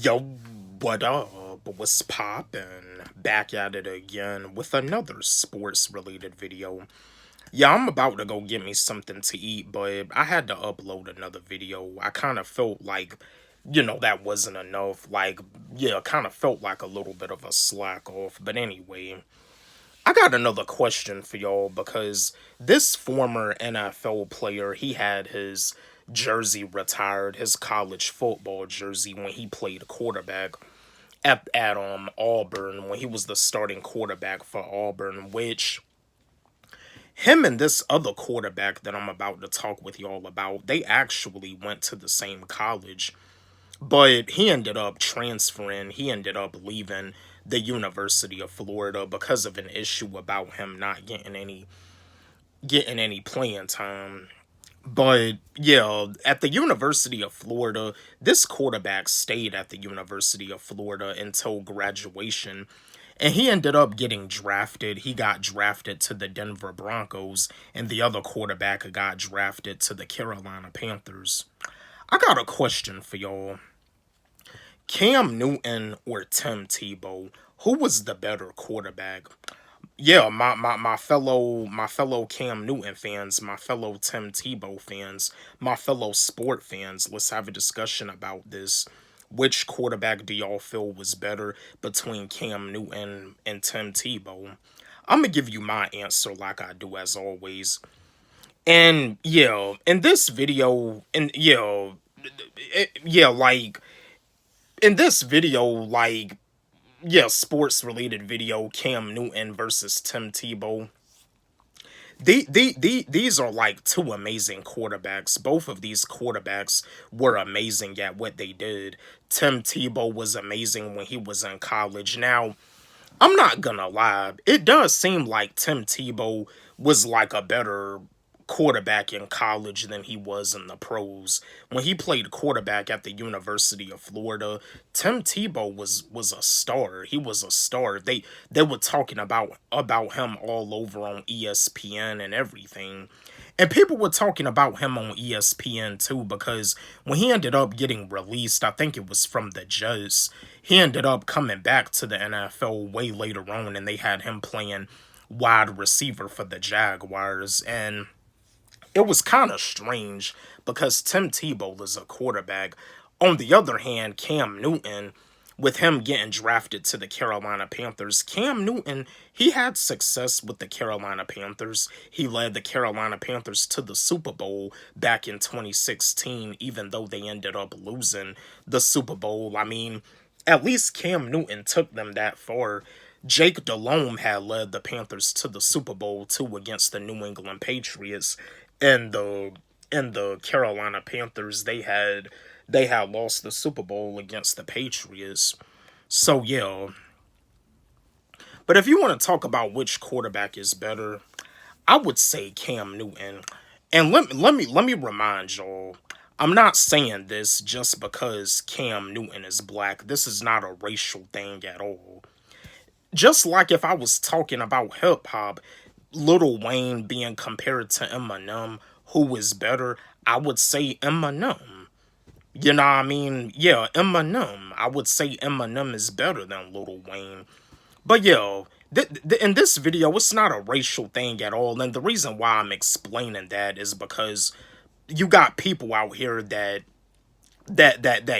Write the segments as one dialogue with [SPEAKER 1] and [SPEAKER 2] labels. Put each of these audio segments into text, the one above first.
[SPEAKER 1] Yo, what up? What's poppin'? Back at it again with another sports related video. Yeah, I'm about to go get me something to eat, but I had to upload another video. I kind of felt like, that wasn't enough. Like, yeah, kind of felt like a little bit of a slack off. But anyway, I got another question for y'all because this former NFL player, he had his jersey retired, his college football jersey when he played quarterback at Auburn when he was the starting quarterback for Auburn, which him and this other quarterback that I'm about to talk with y'all about, they actually went to the same college, but he ended up transferring. He ended up leaving the University of Florida because of an issue about him not getting any playing time. But yeah, at the University of Florida, this quarterback stayed at the University of Florida until graduation. And he ended up getting drafted. He got drafted to the Denver Broncos, and the other quarterback got drafted to the Carolina Panthers. I got a question for y'all. Cam Newton or Tim Tebow? Who was the better quarterback? Yeah, my fellow Cam Newton fans, my fellow Tim Tebow fans, my fellow sport fans, let's have a discussion about this. Which quarterback do y'all feel was better between Cam Newton and Tim Tebow? I'm gonna give you my answer like I do as always. And yeah, in this video, and like in this video, like sports related video, Cam Newton versus Tim Tebow. These are like two amazing quarterbacks. Both of these quarterbacks were amazing at what they did. Tim Tebow was amazing when he was in college. Now, I'm not gonna lie, it does seem like Tim Tebow was like a better quarterback in college than he was in the pros. When he played quarterback at the University of Florida, Tim Tebow was a star. He was a star. They were talking about him all over on ESPN and everything. And people were talking about him on ESPN too because when he ended up getting released, I think it was from the Jets, he ended up coming back to the NFL way later on and they had him playing wide receiver for the Jaguars. And it was kind of strange because Tim Tebow is a quarterback. On the other hand, Cam Newton, with him getting drafted to the Carolina Panthers, Cam Newton, he had success with the Carolina Panthers. He led the Carolina Panthers to the Super Bowl back in 2016, even though they ended up losing the Super Bowl. I mean, at least Cam Newton took them that far. Jake Delhomme had led the Panthers to the Super Bowl too against the New England Patriots, and the Carolina Panthers they had lost the Super Bowl against the Patriots. So yeah. But if you want to talk about which quarterback is better, I would say Cam Newton. And let me remind y'all, I'm not saying this just because Cam Newton is black. This is not a racial thing at all. Just like if I was talking about hip hop, Lil Wayne being compared to Eminem, who is better, I would say Eminem. You know what I mean? Yeah, Eminem. I would say Eminem is better than Lil Wayne. But yeah, in this video, it's not a racial thing at all. And the reason why I'm explaining that is because you got people out here that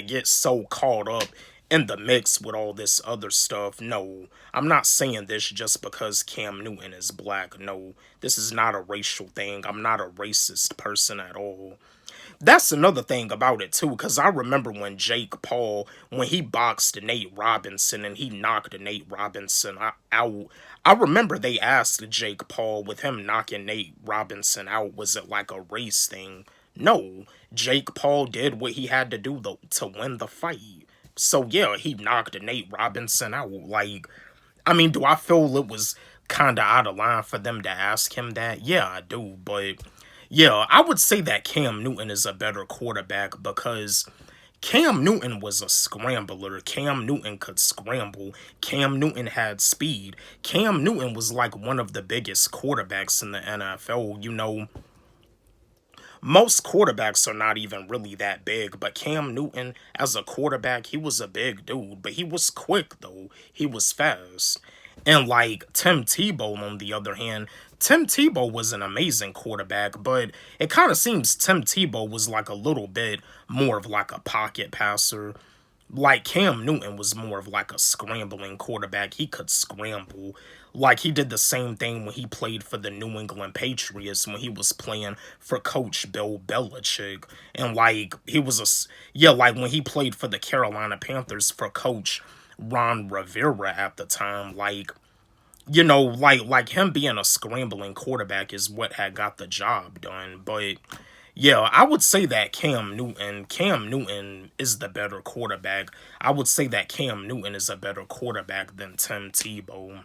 [SPEAKER 1] get so caught up in the mix with all this other stuff. No, I'm not saying this just because Cam Newton is black. No, this is not a racial thing. I'm not a racist person at all. That's another thing about it too, because I remember when Jake Paul, when he boxed Nate Robinson and he knocked Nate Robinson out, I remember they asked Jake Paul, with him knocking Nate Robinson out, was it like a race thing? No, Jake Paul did what he had to do to win the fight. So yeah, he knocked Nate Robinson out. Like, I mean, do I feel it was kind of out of line for them to ask him that? Yeah, I do, but yeah, I would say that Cam Newton is a better quarterback because Cam Newton was a scrambler. Cam Newton could scramble. Cam Newton had speed. Cam Newton was like one of the biggest quarterbacks in the NFL. most quarterbacks are not even really that big, but Cam Newton, as a quarterback, he was a big dude, but he was quick, though. He was fast. And like Tim Tebow, on the other hand, Tim Tebow was an amazing quarterback, but it kind of seems Tim Tebow was like a little bit more of like a pocket passer. Like Cam Newton was more of like a scrambling quarterback. He could scramble. Like he did the same thing when he played for the New England Patriots when he was playing for Coach Bill Belichick. And like he was yeah, like when he played for the Carolina Panthers for Coach Ron Rivera at the time, like like him being a scrambling quarterback is what had got the job done. But yeah, I would say that Cam Newton is the better quarterback. I would say that Cam Newton is a better quarterback than Tim Tebow.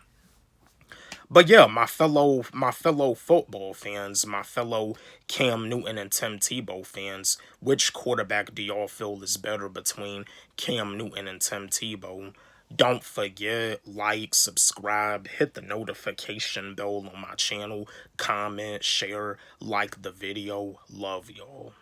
[SPEAKER 1] But yeah, my fellow football fans, my fellow Cam Newton and Tim Tebow fans, which quarterback do y'all feel is better between Cam Newton and Tim Tebow? Don't forget, like, subscribe, hit the notification bell on my channel, comment, share, like the video. Love y'all.